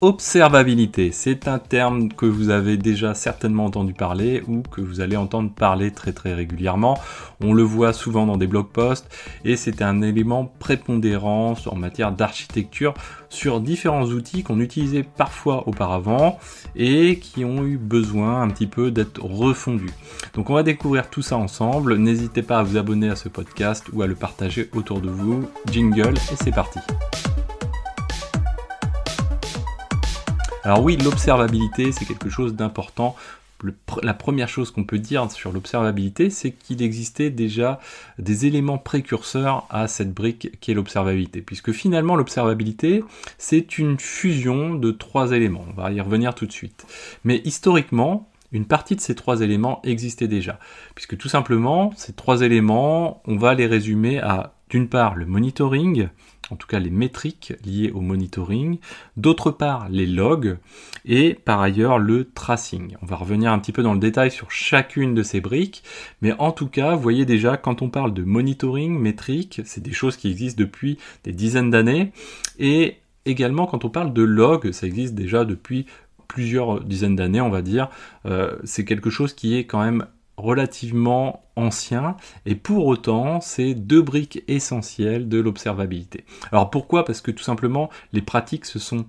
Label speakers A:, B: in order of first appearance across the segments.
A: Observabilité, c'est un terme que vous avez déjà certainement entendu parler ou que vous allez entendre parler très régulièrement. On le voit souvent dans des blog posts et c'est un élément prépondérant en matière d'architecture sur différents outils qu'on utilisait parfois auparavant et qui ont eu besoin un petit peu d'être refondus. Donc on va découvrir tout ça ensemble. N'hésitez pas à vous abonner à ce podcast ou à le partager autour de vous. Jingle et c'est parti. Alors oui, l'observabilité, c'est quelque chose d'important. La première chose qu'on peut dire sur l'observabilité, c'est qu'il existait déjà des éléments précurseurs à cette brique qui est l'observabilité. Puisque finalement, l'observabilité, c'est une fusion de trois éléments. On va y revenir tout de suite. Mais historiquement, une partie de ces trois éléments existait déjà. Puisque tout simplement, ces trois éléments, on va les résumer à, d'une part, le monitoring, en tout cas les métriques liées au monitoring, d'autre part les logs, et par ailleurs le tracing. On va revenir un petit peu dans le détail sur chacune de ces briques, mais en tout cas, vous voyez déjà, quand on parle de monitoring, métriques, c'est des choses qui existent depuis des dizaines d'années, et également quand on parle de logs, ça existe déjà depuis plusieurs dizaines d'années, on va dire, c'est quelque chose qui est quand même relativement ancien, et pour autant, c'est deux briques essentielles de l'observabilité. Alors pourquoi ? Parce que tout simplement, les pratiques se sont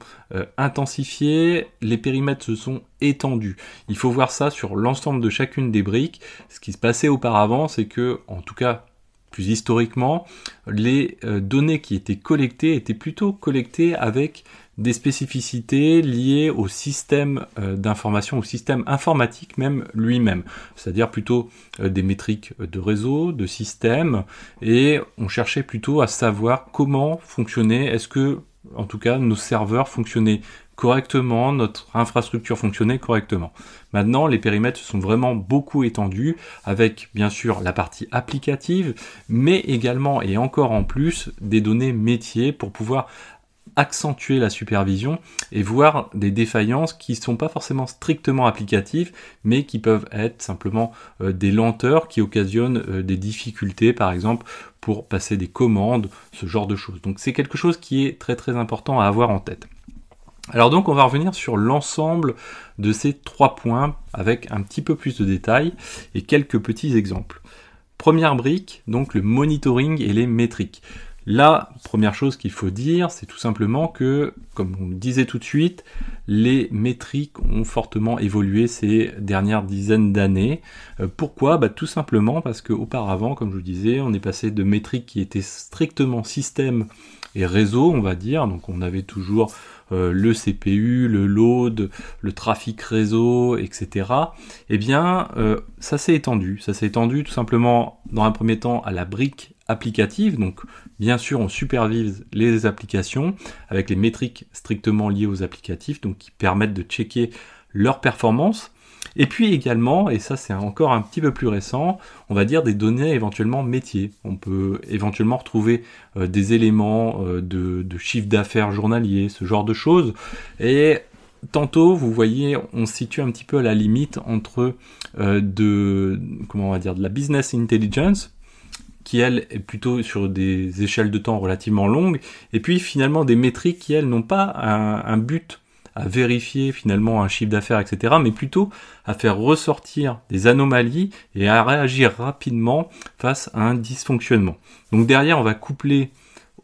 A: intensifiées, les périmètres se sont étendus. Il faut voir ça sur l'ensemble de chacune des briques. Ce qui se passait auparavant, c'est que, en tout cas, plus historiquement, les données qui étaient collectées étaient plutôt collectées avec des spécificités liées au système d'information, au système informatique même lui-même, c'est-à-dire plutôt des métriques de réseau, de système, et on cherchait plutôt à savoir comment fonctionnait, est-ce que, en tout cas, nos serveurs fonctionnaient correctement, notre infrastructure fonctionnait correctement. Maintenant, les périmètres se sont vraiment beaucoup étendus, avec bien sûr la partie applicative, mais également et encore en plus des données métiers pour pouvoir accentuer la supervision et voir des défaillances qui ne sont pas forcément strictement applicatives, mais qui peuvent être simplement des lenteurs qui occasionnent des difficultés, par exemple, pour passer des commandes, ce genre de choses. Donc c'est quelque chose qui est très important à avoir en tête. Alors donc on va revenir sur l'ensemble de ces trois points avec un petit peu plus de détails et quelques petits exemples. Première brique, donc le monitoring et les métriques. La première chose qu'il faut dire, c'est tout simplement que, comme on le disait tout de suite, les métriques ont fortement évolué ces dernières dizaines d'années. Pourquoi ? Tout simplement parce qu'auparavant, comme je vous disais, on est passé de métriques qui étaient strictement système et réseau, on va dire. Donc on avait toujours le CPU, le load, le trafic réseau, etc. Eh bien, ça s'est étendu. Ça s'est étendu tout simplement, dans un premier temps, à la brique applicative. Donc, bien sûr, on supervise les applications avec les métriques strictement liées aux applicatifs, donc qui permettent de checker leur performance. Et puis également, et ça c'est encore un petit peu plus récent, on va dire des données éventuellement métiers. On peut éventuellement retrouver des éléments de chiffre d'affaires journalier, ce genre de choses. Et tantôt, vous voyez, on se situe un petit peu à la limite entre de la business intelligence, qui elle est plutôt sur des échelles de temps relativement longues, et puis finalement des métriques qui elles n'ont pas un but à vérifier finalement un chiffre d'affaires, etc., mais plutôt à faire ressortir des anomalies et à réagir rapidement face à un dysfonctionnement. Donc derrière, on va coupler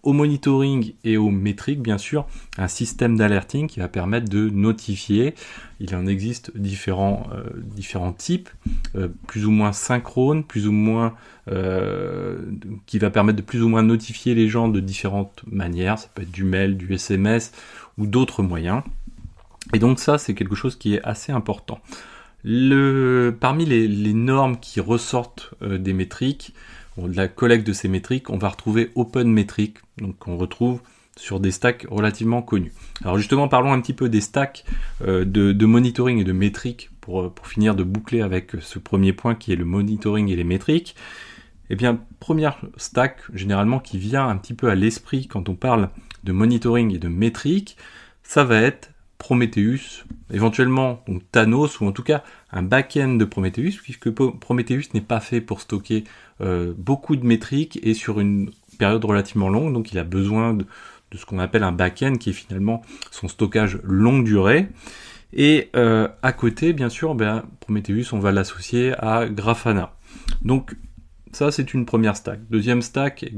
A: au monitoring et aux métriques, bien sûr, un système d'alerting qui va permettre de notifier. Il en existe différents types, plus ou moins synchrones, plus ou moins qui va permettre de plus ou moins notifier les gens de différentes manières. Ça peut être du mail, du SMS ou d'autres moyens. Et donc ça, c'est quelque chose qui est assez important. Parmi les normes qui ressortent des métriques, de la collecte de ces métriques, on va retrouver OpenMetrics, donc on retrouve sur des stacks relativement connus. Alors justement, parlons un petit peu des stacks de monitoring et de métriques pour finir de boucler avec ce premier point qui est le monitoring et les métriques. Eh bien, première stack généralement qui vient un petit peu à l'esprit quand on parle de monitoring et de métriques, ça va être Prometheus, éventuellement donc Thanos, ou en tout cas un back-end de Prometheus, puisque Prometheus n'est pas fait pour stocker beaucoup de métriques et sur une période relativement longue, donc il a besoin de de ce qu'on appelle un back-end, qui est finalement son stockage longue durée. Et à côté, bien sûr, Prometheus, on va l'associer à Grafana. Donc ça, c'est une première stack. Deuxième stack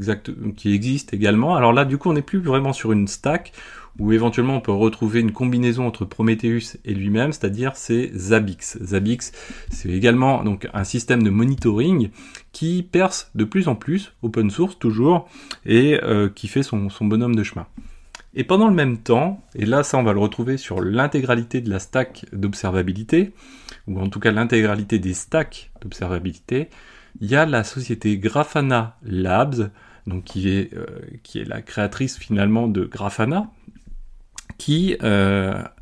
A: qui existe également. Alors là, du coup, on n'est plus vraiment sur une stack où éventuellement on peut retrouver une combinaison entre Prometheus et lui-même, c'est-à-dire c'est Zabbix. Zabbix, c'est également donc un système de monitoring qui perce de plus en plus, open source toujours, et qui fait son bonhomme de chemin. Et pendant le même temps, et là ça on va le retrouver sur l'intégralité de la stack d'observabilité, ou en tout cas l'intégralité des stacks d'observabilité, il y a la société Grafana Labs, donc qui est la créatrice finalement de Grafana, qui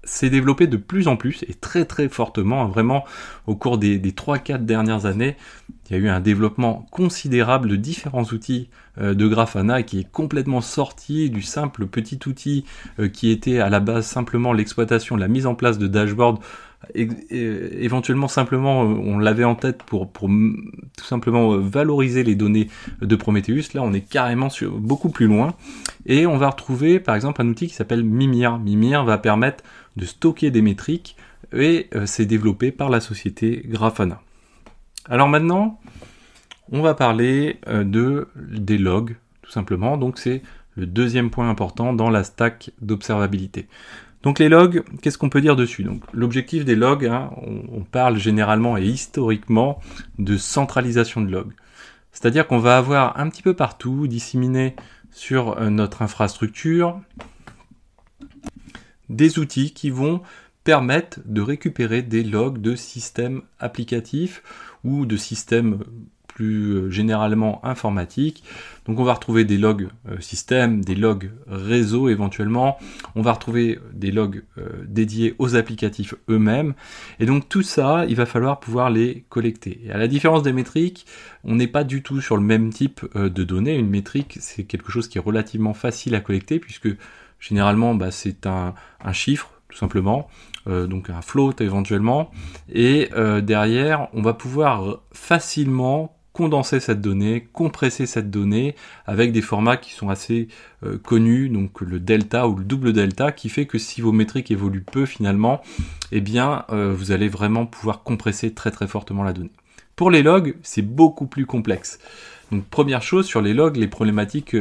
A: s'est développée de plus en plus et très très fortement, vraiment au cours des 3-4 dernières années. Il y a eu un développement considérable de différents outils de Grafana qui est complètement sorti du simple petit outil qui était à la base simplement l'exploitation, la mise en place de dashboards. Éventuellement simplement on l'avait en tête pour tout simplement valoriser les données de Prometheus. Là on est carrément beaucoup plus loin et on va retrouver par exemple un outil qui s'appelle Mimir. Mimir va permettre de stocker des métriques et c'est développé par la société Grafana. Alors maintenant on va parler des logs tout simplement, donc c'est le deuxième point important dans la stack d'observabilité. Donc les logs, qu'est-ce qu'on peut dire dessus? Donc l'objectif des logs, on parle généralement et historiquement de centralisation de logs. C'est-à-dire qu'on va avoir un petit peu partout, disséminé sur notre infrastructure, des outils qui vont permettre de récupérer des logs de systèmes applicatifs ou de systèmes plus généralement informatiques. Donc on va retrouver des logs système, des logs réseau éventuellement, on va retrouver des logs dédiés aux applicatifs eux-mêmes, et donc tout ça, il va falloir pouvoir les collecter. Et à la différence des métriques, on n'est pas du tout sur le même type de données. Une métrique, c'est quelque chose qui est relativement facile à collecter, puisque généralement c'est un chiffre, tout simplement, donc un float éventuellement, et derrière, on va pouvoir facilement condenser cette donnée, compresser cette donnée avec des formats qui sont assez connus, donc le delta ou le double delta, qui fait que si vos métriques évoluent peu finalement, eh bien vous allez vraiment pouvoir compresser très très fortement la donnée. Pour les logs, c'est beaucoup plus complexe. Donc première chose, sur les logs, les problématiques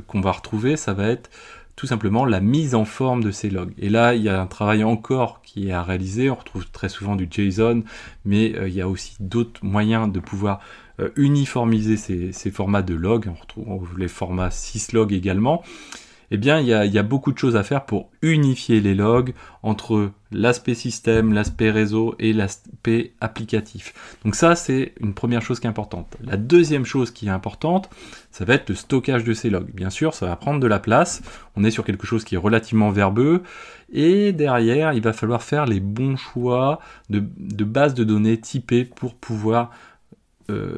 A: qu'on va retrouver, ça va être tout simplement la mise en forme de ces logs. Et là, il y a un travail encore qui est à réaliser. On retrouve très souvent du JSON, mais il y a aussi d'autres moyens de pouvoir uniformiser ces formats de logs. On retrouve les formats syslog également. Eh bien, il y a beaucoup de choses à faire pour unifier les logs entre l'aspect système, l'aspect réseau et l'aspect applicatif. Donc ça, c'est une première chose qui est importante. La deuxième chose qui est importante, ça va être le stockage de ces logs. Bien sûr, ça va prendre de la place. On est sur quelque chose qui est relativement verbeux. Et derrière, il va falloir faire les bons choix de bases de données typées pour pouvoir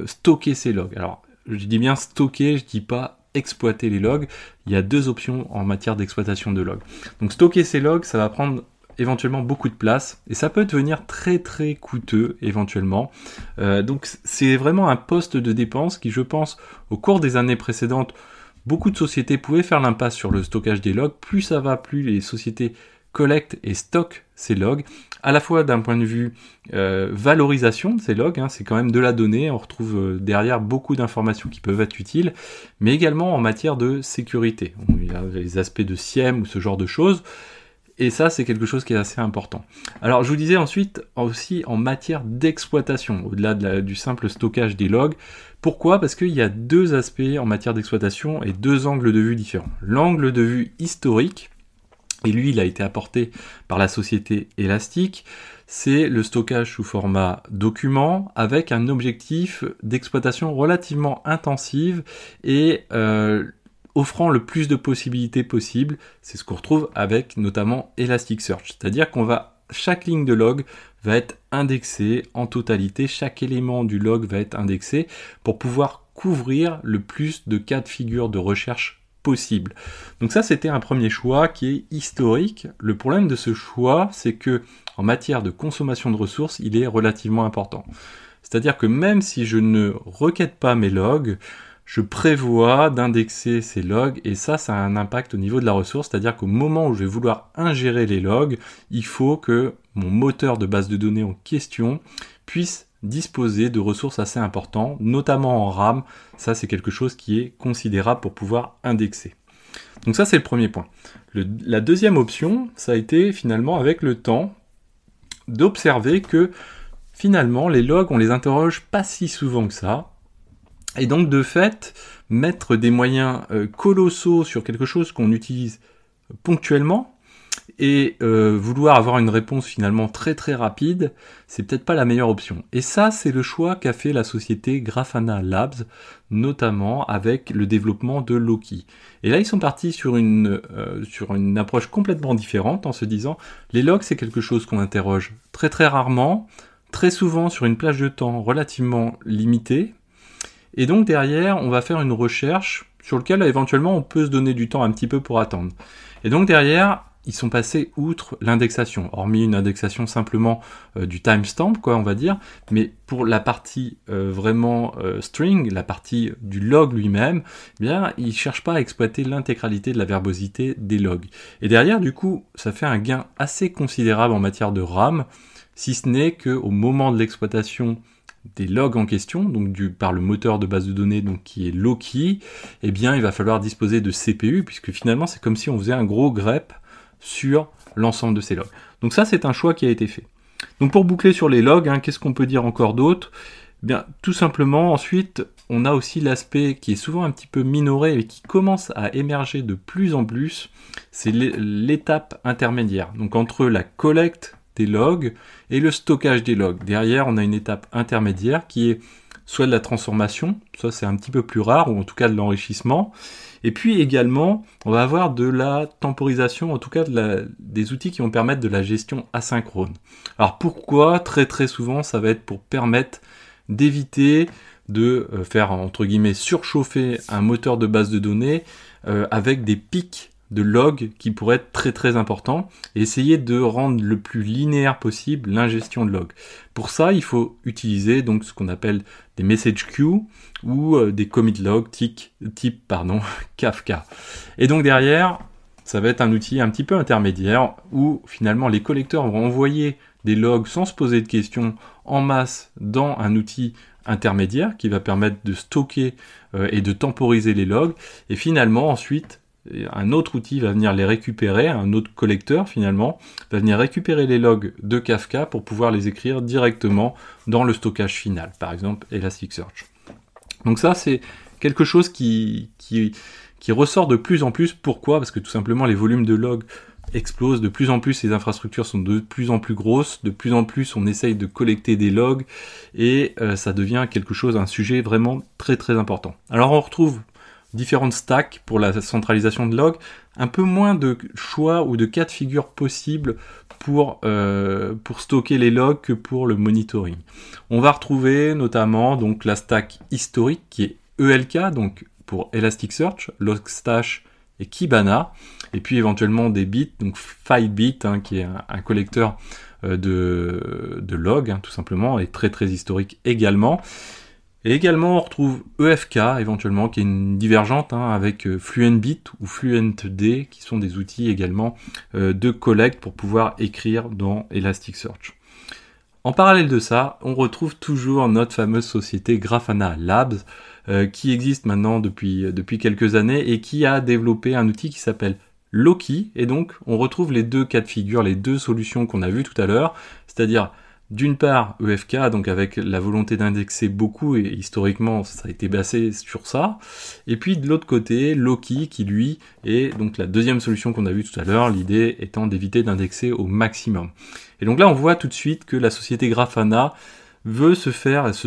A: stocker ces logs. Alors, je dis bien stocker, je dis pas exploiter les logs. Il y a deux options en matière d'exploitation de logs. Donc stocker ces logs, ça va prendre éventuellement beaucoup de place et ça peut devenir très très coûteux éventuellement. Donc c'est vraiment un poste de dépense qui, je pense, au cours des années précédentes, beaucoup de sociétés pouvaient faire l'impasse sur le stockage des logs. Plus ça va, plus les sociétés collectent et stockent ces logs, à la fois d'un point de vue valorisation de ces logs, c'est quand même de la donnée, on retrouve derrière beaucoup d'informations qui peuvent être utiles, mais également en matière de sécurité. Il y a les aspects de SIEM ou ce genre de choses, et ça c'est quelque chose qui est assez important. Alors je vous disais ensuite aussi en matière d'exploitation, au-delà du simple stockage des logs. Pourquoi ? Parce qu'il y a deux aspects en matière d'exploitation et deux angles de vue différents. L'angle de vue historique, et lui, il a été apporté par la société Elastic, c'est le stockage sous format document avec un objectif d'exploitation relativement intensive et offrant le plus de possibilités possibles. C'est ce qu'on retrouve avec notamment Elasticsearch. C'est-à-dire chaque ligne de log va être indexée en totalité, chaque élément du log va être indexé pour pouvoir couvrir le plus de cas de figure de recherche possible. Donc ça, c'était un premier choix qui est historique. Le problème de ce choix, c'est que en matière de consommation de ressources, il est relativement important. C'est-à-dire que même si je ne requête pas mes logs, je prévois d'indexer ces logs, et ça a un impact au niveau de la ressource, c'est-à-dire qu'au moment où je vais vouloir ingérer les logs, il faut que mon moteur de base de données en question puisse disposer de ressources assez importantes, notamment en RAM. Ça, c'est quelque chose qui est considérable pour pouvoir indexer. Donc ça, c'est le premier point. La deuxième option, ça a été finalement avec le temps d'observer que finalement, les logs, on les interroge pas si souvent que ça. Et donc, de fait, mettre des moyens colossaux sur quelque chose qu'on utilise ponctuellement et vouloir avoir une réponse finalement très très rapide, c'est peut-être pas la meilleure option. Et ça, c'est le choix qu'a fait la société Grafana Labs, notamment avec le développement de Loki. Et là, ils sont partis sur une approche complètement différente en se disant, les logs, c'est quelque chose qu'on interroge très très rarement, très souvent sur une plage de temps relativement limitée. Et donc derrière, on va faire une recherche sur laquelle éventuellement on peut se donner du temps un petit peu pour attendre. Et donc derrière, ils sont passés outre l'indexation, hormis une indexation simplement du timestamp, quoi, on va dire, mais pour la partie vraiment string, la partie du log lui-même, eh bien, ils cherchent pas à exploiter l'intégralité de la verbosité des logs. Et derrière, du coup, ça fait un gain assez considérable en matière de RAM, si ce n'est qu'au moment de l'exploitation des logs en question, donc par le moteur de base de données donc qui est Loki, eh bien il va falloir disposer de CPU, puisque finalement c'est comme si on faisait un gros grep sur l'ensemble de ces logs. Donc ça, c'est un choix qui a été fait. Donc pour boucler sur les logs, qu'est-ce qu'on peut dire encore d'autre ? Bien, tout simplement, ensuite, on a aussi l'aspect qui est souvent un petit peu minoré et qui commence à émerger de plus en plus, c'est l'étape intermédiaire. Donc entre la collecte des logs et le stockage des logs. Derrière, on a une étape intermédiaire qui est soit de la transformation, ça c'est un petit peu plus rare, ou en tout cas de l'enrichissement, et puis également, on va avoir de la temporisation, en tout cas des outils qui vont permettre de la gestion asynchrone. Alors pourquoi ? Très très souvent, ça va être pour permettre d'éviter de faire, entre guillemets, surchauffer un moteur de base de données avec des pics de logs qui pourraient être très très importants, et essayer de rendre le plus linéaire possible l'ingestion de logs. Pour ça, il faut utiliser donc ce qu'on appelle des message queues ou des commit logs type Kafka. Et donc derrière, ça va être un outil un petit peu intermédiaire où finalement les collecteurs vont envoyer des logs sans se poser de questions en masse dans un outil intermédiaire qui va permettre de stocker et de temporiser les logs, et finalement ensuite un autre outil va venir les récupérer, un autre collecteur finalement, va venir récupérer les logs de Kafka pour pouvoir les écrire directement dans le stockage final, par exemple Elasticsearch. Donc ça, c'est quelque chose qui ressort de plus en plus. Pourquoi ? Parce que tout simplement, les volumes de logs explosent, de plus en plus les infrastructures sont de plus en plus grosses, de plus en plus on essaye de collecter des logs, et ça devient un sujet vraiment très très important. Alors on retrouve différentes stacks pour la centralisation de logs, un peu moins de choix ou de cas de figure possibles pour stocker les logs que pour le monitoring. On va retrouver notamment donc la stack historique qui est ELK, donc pour Elasticsearch, Logstash et Kibana, et puis éventuellement des bits, donc FileBit, qui est un collecteur de logs, tout simplement, et très très historique également. Et également, on retrouve EFK, éventuellement, qui est une divergente avec FluentBit ou FluentD, qui sont des outils également de collecte pour pouvoir écrire dans Elasticsearch. En parallèle de ça, on retrouve toujours notre fameuse société Grafana Labs, qui existe maintenant depuis quelques années et qui a développé un outil qui s'appelle Loki. Et donc, on retrouve les deux cas de figure, les deux solutions qu'on a vues tout à l'heure, c'est-à-dire d'une part, EFK, donc avec la volonté d'indexer beaucoup, et historiquement, ça a été basé sur ça. Et puis, de l'autre côté, Loki, qui lui, est donc la deuxième solution qu'on a vue tout à l'heure, l'idée étant d'éviter d'indexer au maximum. Et donc là, on voit tout de suite que la société Grafana veut se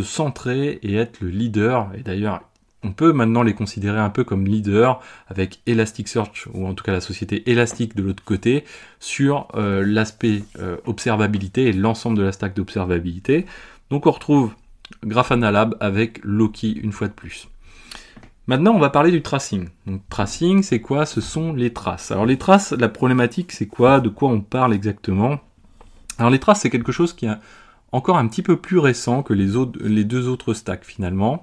A: centrer et être le leader. Et d'ailleurs, on peut maintenant les considérer un peu comme leaders avec Elasticsearch, ou en tout cas la société Elastic de l'autre côté, sur l'aspect observabilité et l'ensemble de la stack d'observabilité. Donc on retrouve Grafana Lab avec Loki une fois de plus. Maintenant, on va parler du tracing. Donc tracing, c'est quoi ? Ce sont les traces. Alors les traces, la problématique, c'est quoi ? De quoi on parle exactement ? Alors les traces, c'est quelque chose qui est encore un petit peu plus récent que les deux autres stacks finalement.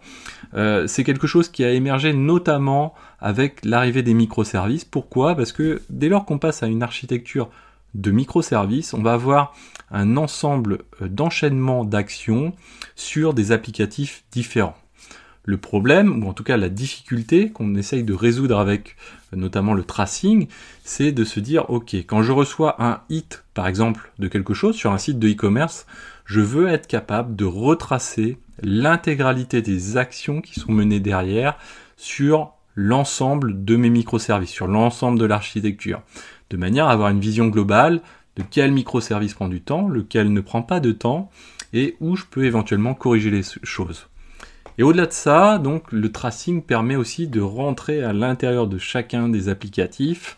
A: C'est quelque chose qui a émergé notamment avec l'arrivée des microservices. Pourquoi ? Parce que dès lors qu'on passe à une architecture de microservices, on va avoir un ensemble d'enchaînements d'actions sur des applicatifs différents. Le problème, ou en tout cas la difficulté qu'on essaye de résoudre avec notamment le tracing, c'est de se dire, ok, quand je reçois un hit, par exemple, de quelque chose sur un site de e-commerce, je veux être capable de retracer l'intégralité des actions qui sont menées derrière sur l'ensemble de mes microservices, sur l'ensemble de l'architecture, de manière à avoir une vision globale de quel microservice prend du temps, lequel ne prend pas de temps, et où je peux éventuellement corriger les choses. Et au-delà de ça, donc, le tracing permet aussi de rentrer à l'intérieur de chacun des applicatifs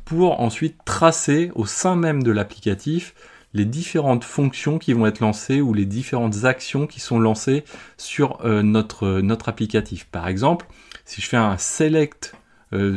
A: pour ensuite tracer au sein même de l'applicatif les différentes fonctions qui vont être lancées ou les différentes actions qui sont lancées sur notre applicatif. Par exemple, si je fais un select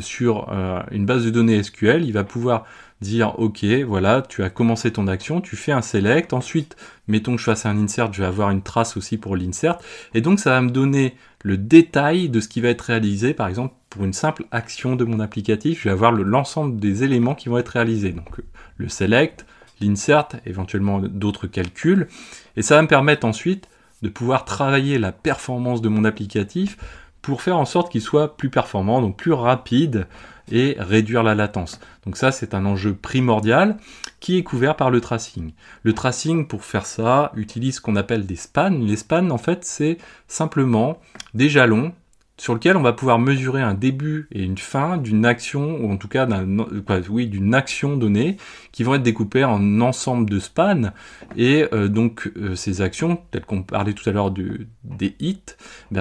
A: sur une base de données SQL, il va pouvoir dire ok, voilà, tu as commencé ton action, tu fais un select, ensuite mettons que je fasse un insert, je vais avoir une trace aussi pour l'insert, et donc ça va me donner le détail de ce qui va être réalisé. Par exemple, pour une simple action de mon applicatif, je vais avoir l'ensemble des éléments qui vont être réalisés, donc le select, l'insert, éventuellement d'autres calculs, et ça va me permettre ensuite de pouvoir travailler la performance de mon applicatif pour faire en sorte qu'il soit plus performant, donc plus rapide, et réduire la latence. Donc ça, c'est un enjeu primordial qui est couvert par le tracing. Le tracing, pour faire ça, utilise ce qu'on appelle des spans. Les spans, en fait, c'est simplement des jalons sur lesquels on va pouvoir mesurer un début et une fin d'une action, ou en tout cas d'une action donnée, qui vont être découpées en ensemble de spans. Et donc ces actions, telles qu'on parlait tout à l'heure des hits,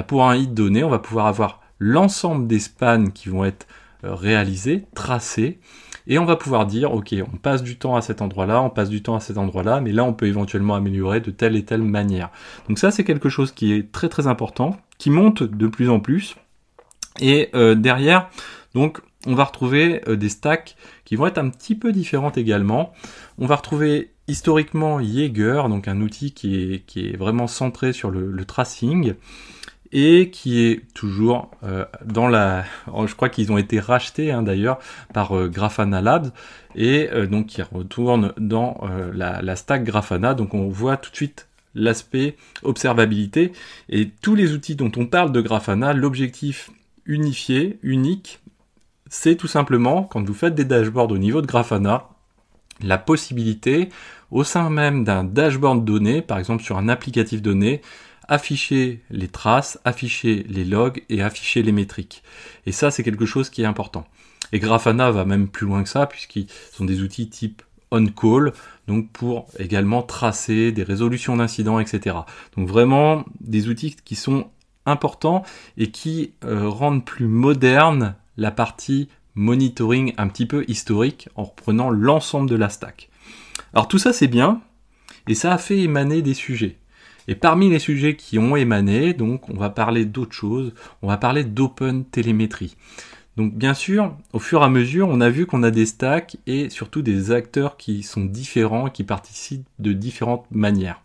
A: pour un hit donné, on va pouvoir avoir l'ensemble des spans qui vont être réalisés, tracés, et on va pouvoir dire, ok, on passe du temps à cet endroit-là, on passe du temps à cet endroit-là, mais là on peut éventuellement améliorer de telle et telle manière. Donc ça, c'est quelque chose qui est très très important, qui monte de plus en plus, et derrière, donc, on va retrouver des stacks qui vont être un petit peu différentes également. On va retrouver historiquement Jaeger, donc un outil qui est vraiment centré sur le tracing, et qui est toujours je crois qu'ils ont été rachetés d'ailleurs par Grafana Labs, et donc qui retourne dans la stack Grafana. Donc on voit tout de suite l'aspect observabilité, et tous les outils dont on parle de Grafana, l'objectif unique, c'est tout simplement, quand vous faites des dashboards au niveau de Grafana, la possibilité, au sein même d'un dashboard donné, par exemple sur un applicatif donné, afficher les traces, afficher les logs et afficher les métriques. Et ça, c'est quelque chose qui est important. Et Grafana va même plus loin que ça, puisqu'ils sont des outils type on-call, donc pour également tracer des résolutions d'incidents, etc. Donc vraiment des outils qui sont importants et qui rendent plus moderne la partie monitoring un petit peu historique en reprenant l'ensemble de la stack. Alors tout ça c'est bien, et ça a fait émaner des sujets. Et parmi les sujets qui ont émané, donc on va parler d'autre chose, on va parler d'open télémétrie. Donc bien sûr, au fur et à mesure, on a vu qu'on a des stacks et surtout des acteurs qui sont différents, qui participent de différentes manières.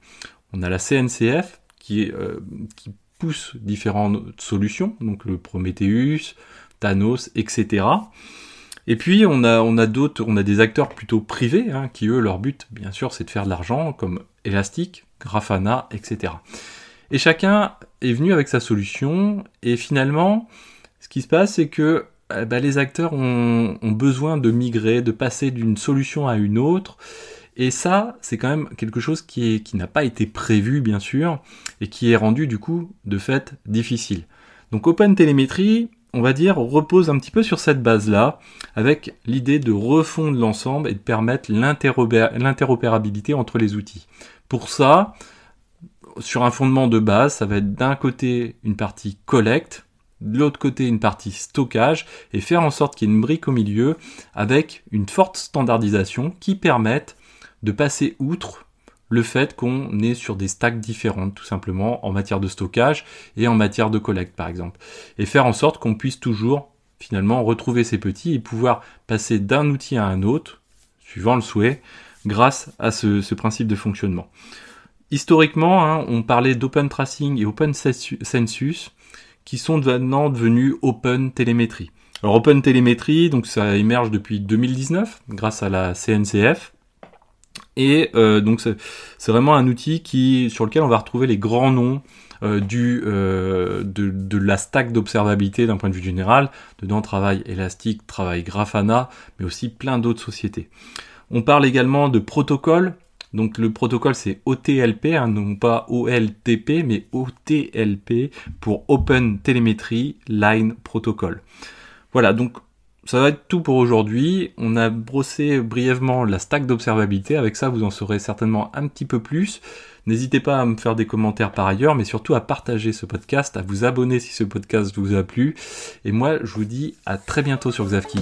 A: On a la CNCF qui pousse différentes solutions, donc le Prometheus, Thanos, etc. Et puis on a des acteurs plutôt privés, qui eux, leur but, bien sûr, c'est de faire de l'argent, comme Elastic, Grafana, etc. Et chacun est venu avec sa solution, et finalement, ce qui se passe, c'est que les acteurs ont besoin de migrer, de passer d'une solution à une autre, et ça, c'est quand même quelque chose qui n'a pas été prévu, bien sûr, et qui est rendu, du coup, de fait, difficile. Donc Open Telemetry, on va dire, repose un petit peu sur cette base-là, avec l'idée de refondre l'ensemble et de permettre l'interopérabilité entre les outils. Pour ça, sur un fondement de base, ça va être d'un côté une partie collecte, de l'autre côté une partie stockage, et faire en sorte qu'il y ait une brique au milieu avec une forte standardisation qui permette de passer outre le fait qu'on est sur des stacks différentes, tout simplement, en matière de stockage et en matière de collecte, par exemple. Et faire en sorte qu'on puisse toujours, finalement, retrouver ces petits et pouvoir passer d'un outil à un autre, suivant le souhait, grâce à ce principe de fonctionnement. Historiquement, on parlait d'Open Tracing et Open Census, qui sont maintenant devenus Open Telemetry. Alors Open Telemetry, donc ça émerge depuis 2019 grâce à la CNCF. Et donc c'est vraiment un outil sur lequel on va retrouver les grands noms de la stack d'observabilité d'un point de vue général. Dedans travaille Elastic, travaille Grafana, mais aussi plein d'autres sociétés. On parle également de protocole. Donc le protocole c'est OTLP, non pas OLTP, mais OTLP pour Open Telemetry Line Protocol. Voilà, donc ça va être tout pour aujourd'hui. On a brossé brièvement la stack d'observabilité. Avec ça, vous en saurez certainement un petit peu plus. N'hésitez pas à me faire des commentaires par ailleurs, mais surtout à partager ce podcast, à vous abonner si ce podcast vous a plu. Et moi, je vous dis à très bientôt sur Xavki.